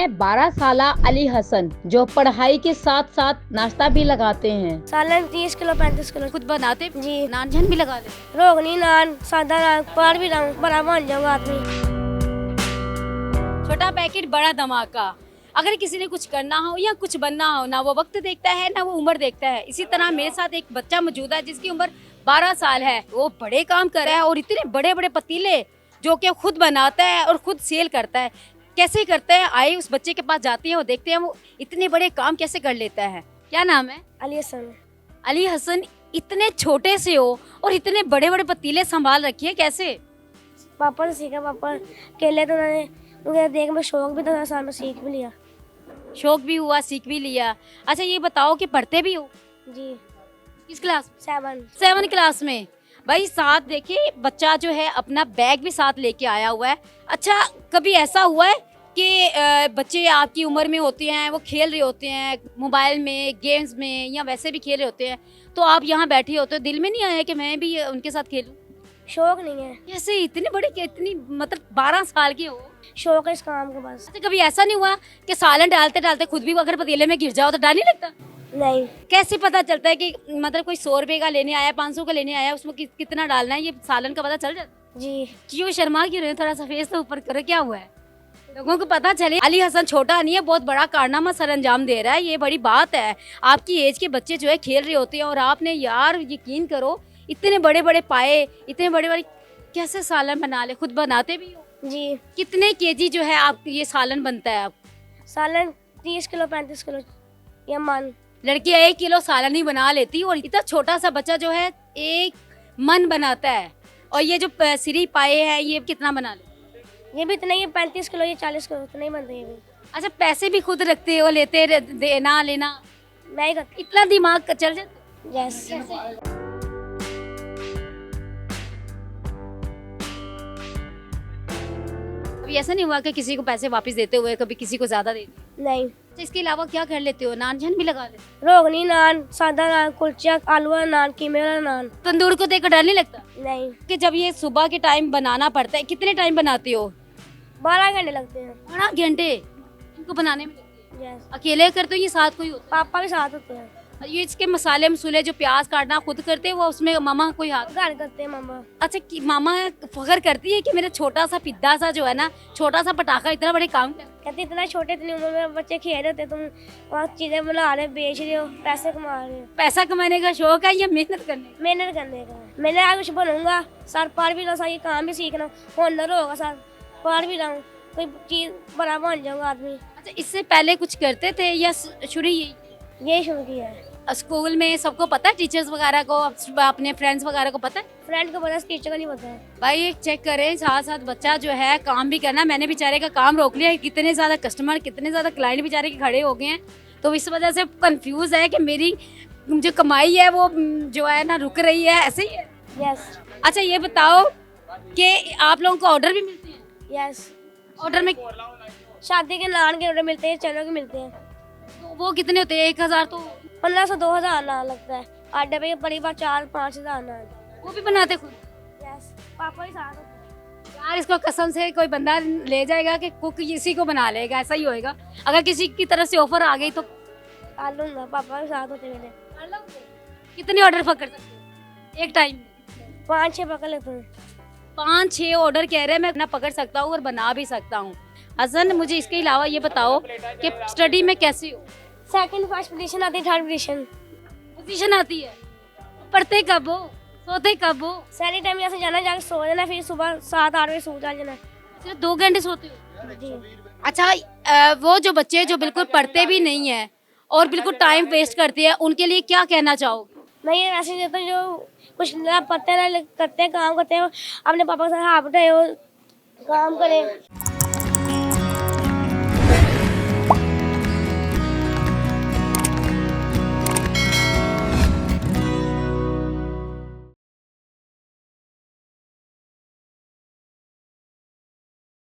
हैं 12 साला अली हसन, जो पढ़ाई के साथ साथ नाश्ता भी लगाते हैं। सालन 30 किलो 35 किलो खुद बनाते जी। नान झन भी लगा देते। रोगनी नान सादा नान पढ़ भी रहा हूँ, बड़ा बन जाऊंगा आदमी। छोटा पैकेट बड़ा धमाका। अगर किसी ने कुछ करना हो या कुछ बनना हो, ना वो वक्त देखता है ना वो उम्र देखता है। इसी तरह मेरे साथ एक बच्चा मौजूद है जिसकी उम्र 12 साल है। वो बड़े काम कर रहा है और इतने बड़े बड़े पतीले जो कि खुद बनाता है और खुद सेल करता है। कैसे करता है, आइए उस बच्चे के पास जाते हैं और देखते हैं वो इतने बड़े काम कैसे कर लेता है। क्या नाम है? अली हसन। अली हसन, इतने छोटे से हो और इतने बड़े बड़े पतीले संभाल रखी है, कैसे? पापा से सीखा, पापा अकेले तो उन्हें देख में शौक भी था, साल में सीख भी लिया। शौक भी हुआ, सीख भी लिया। अच्छा ये बताओ कि पढ़ते भी हो? जी। किस क्लास? 7 क्लास में। भाई साथ देखिए बच्चा जो है अपना बैग भी साथ लेके आया हुआ है। अच्छा कभी ऐसा हुआ है कि बच्चे आपकी उम्र में होते हैं, वो खेल रहे होते हैं मोबाइल में, गेम्स में या वैसे भी खेल रहे होते हैं, तो आप यहाँ बैठे होते हो, दिल में नहीं आया कि मैं भी उनके साथ खेलूं? शौक नहीं है। कैसे इतने बड़े, इतनी मतलब 12 साल के हो? शौक है इस काम का बस। अच्छा कभी ऐसा नहीं हुआ कि सालन डालते डालते खुद भी अगर पतीले में गिर जाओ तो डर नहीं लगता? नहीं। कैसे पता चलता है कि मतलब कोई 100 रुपए का लेने आया, 500 का लेने आया, उसमें कितना डालना है, ये सालन का पता चल जाता? जी। क्यों शर्मा क्यों रहे हो? थोड़ा सा फेस तो ऊपर करो, क्या हुआ है? लोगों को पता चले। अली हसन छोटा नहीं है, बहुत बड़ा कारनामा सर अंजाम दे रहा है, ये बड़ी बात है। आपकी एज के बच्चे जो है खेल रहे होते हैं और आपने यार यकीन करो इतने बड़े बड़े पाए, इतने बड़े बड़े कैसे सालन बना ले? खुद बनाते भी हो? जी। कितने केजी जो है आप ये सालन बनता है? आप सालन 30 किलो 35 किलो या मन। लड़कियां 1 किलो सालन ही बना लेती और इतना छोटा सा बच्चा जो है 1 मन बनाता है। और ये जो सिरी पाए हैं ये कितना बना ले? ये भी इतना ही 35 किलो, ये 40 किलो, इतना ही बनता है ये भी। अच्छा पैसे भी खुद रखते हो, लेते देना लेना मैं ही करती। इतना दिमाग चल जाता? यस। कभी ऐसा नहीं हुआ कि किसी को पैसे वापस देते हुए कभी किसी को ज्यादा दे दिए? नहीं। अच्छा इसके अलावा क्या कर लेते हो? नान झन भी लगा लेते हो? रोगनी नान सादा नान कुलचा आलू वाला नान कीमे वाला नान। तंदूर को देखकर डर नहीं लगता नहीं। कि जब ये सुबह के टाइम बनाना पड़ता है? कितने टाइम बनाते हो? 12 घंटे लगते हैं। 12 घंटे इनको बनाने में लगते हैं? यस। अकेले करते हो ये साथ कोई होता पापा के साथ होते हैं। है? ये इसके मसाले मसूले जो प्याज काटना खुद करते हैं, वो उसमें मामा कोई हाथ? घर करते हैं मामा। अच्छा। अच्छा मामा फख्र करती है कि मेरा छोटा सा पिद्दा सा जो है ना, छोटा सा पटाखा इतना बड़े काम कर? कहते इतना छोटे, इतनी उम्र में बच्चे खेल रहे होते, तुम वहाँ चीजें बना रहे, बेच रहे हो, पैसे कमा रहे हो। पैसा कमाने का शौक है या मेहनत करने? मेहनत करने का। मैंने आगे कुछ बनूंगा, सर पढ़ भी रहा, सर ये काम भी सीखना, हुनर होगा, सर पढ़ भी रहा हूँ, कोई चीज बड़ा बन जाऊंगा आदमी। अच्छा इससे पहले कुछ करते थे या शुरू यही शुरू किया है। स्कूल में सबको पता है, टीचर्स वगैरह को, अपने फ्रेंड्स वगैरह को पता है? फ्रेंड को पता है, टीचर को नहीं पता है। भाई चेक करें, साथ साथ बच्चा जो है काम भी करना। मैंने बेचारे का काम रोक लिया, कितने ज्यादा कस्टमर, कितने ज्यादा क्लाइंट बेचारे के खड़े हो गए हैं, तो इस वजह से कंफ्यूज है कि मेरी जो कमाई है वो जो है ना रुक रही है, ऐसे ही है। यस। अच्छा ये बताओ कि आप लोगों को ऑर्डर भी मिलते हैं? यस। ऑर्डर में शादी के नान के ऑर्डर मिलते हैं, चनों के मिलते हैं। तो वो कितने होते हैं? 1000 तो 1500 2000 नान लगता है। आधे पे परिवार 4-5 हजार नान। वो भी बनाते खुद? यस। पापा ही साथ होते हैं। यार इसको कसम से कोई बंदा ले जाएगा कि कुक इसी को बना लेगा, ऐसा ही होएगा। अगर किसी की तरफ से ऑफर आ गई तो कर लूंगा, पापा के साथ होते मेरे। कितने ऑर्डर पकड़ सकते हो एक टाइम? 5-6 पकड़ लेते हैं। 5-6 ऑर्डर कह रहे हैं, मैं अपना पकड़ सकता हूँ और बना भी सकता हूँ। हसन मुझे इसके अलावा ये बताओ कि स्टडी में कैसे हो? सेकंड फर्स्ट पोजीशन आती है, थर्ड पोजीशन आती है? पढ़ते कब हो, सोते कब हो? सैली टाइम यहाँ से जाना, जाकर सो जाना, फिर सुबह 7-8 बजे सो जाना। सिर्फ 2 घंटे सोते हो? जी। अच्छा वो जो बच्चे जो बिल्कुल पढ़ते भी नहीं है और बिल्कुल टाइम वेस्ट करते हैं, उनके लिए क्या कहना चाहोगे? मैं ये मैसेज देता हूँ जो कुछ ना पढ़ते ना करते हैं, काम करते हैं, अपने पापा के साथ हाथ उठाए हो, काम करें।